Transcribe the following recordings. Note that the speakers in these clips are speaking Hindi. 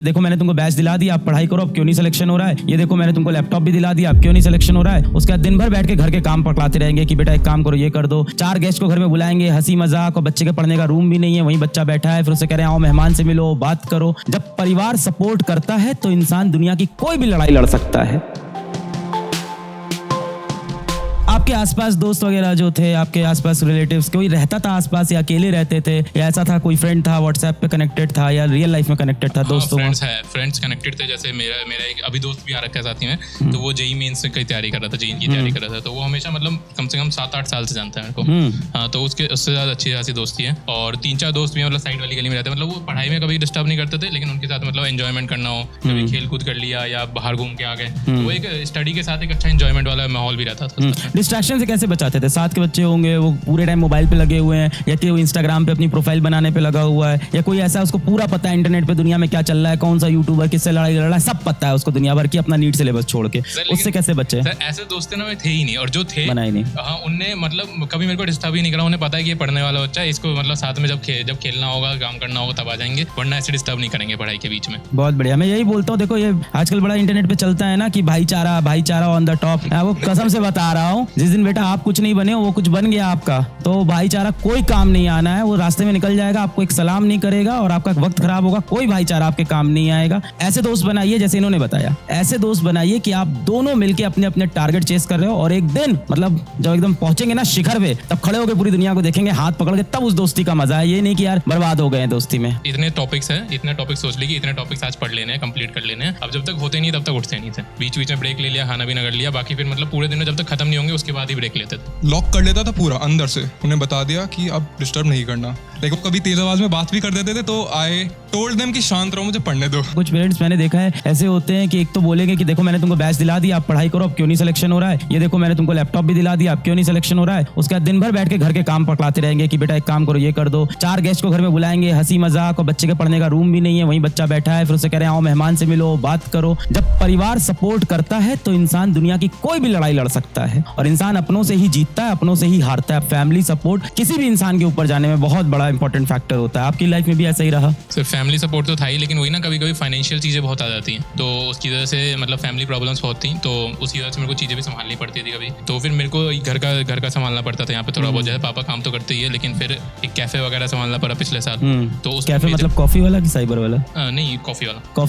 देखो मैंने तुमको बैच दिला दिया, आप पढ़ाई करो, अब क्यों नहीं सिलेक्शन हो रहा है। ये देखो मैंने तुमको लैपटॉप भी दिला दिया, अब क्यों नहीं सिलेक्शन हो रहा है। उसके बाद दिन भर बैठ के घर के काम पकड़ाते रहेंगे कि बेटा एक काम करो, ये कर दो। 4 गेस्ट को घर में बुलाएंगे, हंसी मजाक, और बच्चे के पढ़ने का रूम भी नहीं है, वहीं बच्चा बैठा है, फिर उससे कह रहे हैं आओ मेहमान से मिलो, बात करो। जब परिवार सपोर्ट करता है तो इंसान दुनिया की कोई भी लड़ाई लड़ सकता है। आपके आसपास दोस्त वगैरह जो थे, आपके आसपास रिलेटिव्स, कोई रहता था आसपास या अकेले रहते थे, या ऐसा था कोई फ्रेंड था व्हाट्सएप पे कनेक्टेड था या रियल लाइफ में कनेक्टेड था? दोस्तों फ्रेंड्स कनेक्टेड थे। जैसे मेरा एक अभी दोस्त भी आ रखा है साथ में, तो वो जेईई मेंस की तैयारी कर रहा था, जेईई की तैयारी कर रहा था, तो वो हमेशा मतलब कम से कम 7-8 साल से जानता है मेरे को। हाँ, तो उससे ज़्यादा अच्छी खासी दोस्ती है। और 3-4 दोस्त भी मतलब साइड वाली गली में रहते हैं, मतलब वो पढ़ाई में कभी डिस्टर्ब नहीं करते थे, लेकिन उनके साथ मतलब एंजॉयमेंट करना हो, कभी खेल कूद कर लिया या बाहर घूम के आ गए, तो वो एक स्टडी के साथ एक अच्छा एंजॉयमेंट वाला माहौल भी रहता था। डिस्ट्रैक्शन से कैसे बचाते थे? साथ के बच्चे होंगे, वो पूरे टाइम मोबाइल पे लगे हुए हैं, या कि वो इंस्टाग्राम पे अपनी प्रोफाइल बनाने पे लगा हुआ है, या कोई ऐसा उसको पूरा पता है इंटरनेट पे दुनिया में क्या चल रहा है, कौन सा यूट्यूबर किससे लड़ाई लड़ रहा है, सब पता है उसको दुनिया भर की, अपना नीट सिलेबस छोड़ के। उससे कैसे बचे? सर ऐसे दोस्त ना थे ही नहीं, और जो थे बना ही नहीं। हाँ, उनने मतलब कभी मेरे को डिस्टर्ब ही नहीं करा। उन्हें पता है कि ये पढ़ने वाला बच्चा है, इसको मतलब साथ में जब खेलना होगा, काम करना होगा, तब आ जाएंगे, वरना ऐसे डिस्टर्ब नहीं करेंगे पढ़ाई के बीच में। बहुत बढ़िया। मैं यही बोलता हूँ, देखो ये आजकल बड़ा इंटरनेट पे चलता है ना कि भाईचारा ऑन द टॉप। वो कसम से बता रहा हूँ, जिस दिन बेटा आप कुछ नहीं बने हो, वो कुछ बन गया आपका, तो भाईचारा कोई काम नहीं आना है। वो रास्ते में निकल जाएगा, आपको एक सलाम नहीं करेगा और आपका वक्त खराब होगा, कोई भाईचारा आपके काम नहीं आएगा। ऐसे दोस्त बनाइए जैसे इन्होंने बताया, ऐसे दोस्त बनाइए कि आप दोनों मिलके अपने अपने टारगेट चेस कर रहे हो, और एक दिन मतलब जब एकदम पहुंचेंगे ना शिखर पे, तब खड़े होकर पूरी दुनिया को देखेंगे हाथ पकड़ के, तब उस दोस्ती का मजा है। ये नहीं कि यार बर्बाद हो गए दोस्ती में। इतने टॉपिक्स सोच ली कि इतने टॉपिक्स आज पढ़ लेने हैं, कंप्लीट कर लेने हैं। अब जब तक होते नहीं तब तक उठते नहीं थे, बीच बीच में ब्रेक ले लिया, खाना पीना कर लिया, बाकी फिर मतलब पूरे दिन जब तक खत्म नहीं होंगे उसके बाद ही ब्रेक लेते थे। लॉक कर लेता था पूरा अंदर से, उन्हें बता दिया कि अब डिस्टर्ब नहीं करना। लेकिन वो कभी तेज आवाज में बात भी कर देते थे, तो आई टोल्ड देम कि शांत रहो, मुझे पढ़ने दो। कुछ पेरेंट्स मैंने देखा है ऐसे होते हैं कि एक तो बोलेंगे कि देखो मैंने तुमको बैच दिला दिया, आप पढ़ाई करो, अब क्यों नहीं सिलेक्शन हो रहा है। ये देखो मैंने तुमको लैपटॉप भी दिला दिया, अब क्यों नहीं सिलेक्शन हो रहा है। उसके बाद दिन भर बैठ के घर के काम पकड़ाते रहेंगे कि बेटा एक काम करो, ये कर दो। 4 गेस्ट को घर में बुलाएंगे, हंसी मजाक, और बच्चे के पढ़ने का रूम भी नहीं है, वहीं बच्चा बैठा है, फिर उससे कह रहे हैं आओ मेहमान से मिलो, बात करो। जब परिवार सपोर्ट करता है तो इंसान दुनिया की कोई भी लड़ाई लड़ सकता है, और इंसान अपनों से ही जीतता है, अपनों से ही हारता है। फैमिली सपोर्ट किसी भी इंसान के ऊपर जाने में बहुत बड़ा इंपॉर्टेंट फैक्टर होता है। आपकी लाइफ में भी ऐसा ही रहा? सर फैमिली सपोर्ट तो था ही, लेकिन वही ना कभी कभी फाइनेंशियल चीज़ें बहुत आ जाती हैं, तो उसकी वजह से मतलब फैमिली प्रॉब्लम्स बहुत थी, तो उसकी वजह से मेरे को चीज़ें भी संभालनी पड़ती थी कभी। तो फिर मेरे को घर का संभालना पड़ता था यहाँ पे थोड़ा बहुत। जैसे पापा काम तो करते ही है, लेकिन फिर एक कैफे वगैरह संभालना पड़ा पिछले साल। तो उस कैफे मतलब कॉफी वाला कि साइबर वाला? नहीं, कॉफी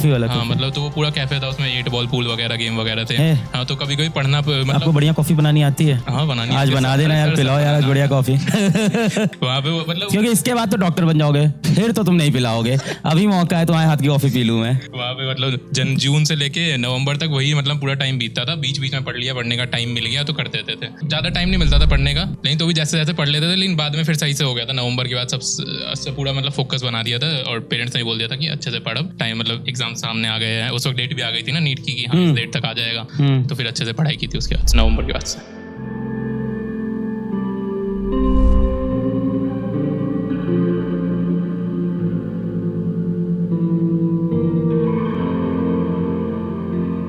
वाला। हाँ, मतलब तो वो पूरा कैफे था, उसमें 8 बॉल पूल वगैरह गेम वगैरह थे। हाँ, तो कभी कभी पढ़ना मतलब। आपको बढ़िया कॉफी बनानी आती है? हाँ, बनानी। आज बना देना यार, पिलाओ यार बढ़िया कॉफी। वहाँ पे मतलब क्योंकि इसके बाद तो डॉक्टर बन जाओगे, फिर तो तुम नहीं पिलाओगे। अभी मौका है तुम्हारे हाथ की कॉफी पी लूं मैं। वहाँ पे मतलब जून से लेके नवंबर तक वही मतलब पूरा टाइम बीतता था। बीच बीच में पढ़ लिया, पढ़ने का टाइम मिल गया तो कर देते थे। ज्यादा टाइम नहीं मिलता था पढ़ने का, लेकिन तो भी जैसे जैसे पढ़ लेते थे, लेकिन बाद में फिर सही से हो गया था। नवंबर के बाद सब पूरा मतलब फोकस बना दिया था, और पेरेंट्स ने बोल दिया था कि अच्छे से पढ़ो, टाइम मतलब एग्जाम सामने आ गए हैं। उस वक्त डेट भी आ गई थी ना नीट की, कि हाँ इस डेट तक आ जाएगा, तो फिर अच्छे से पढ़ाई की थी उसके बाद, नवंबर के बाद से।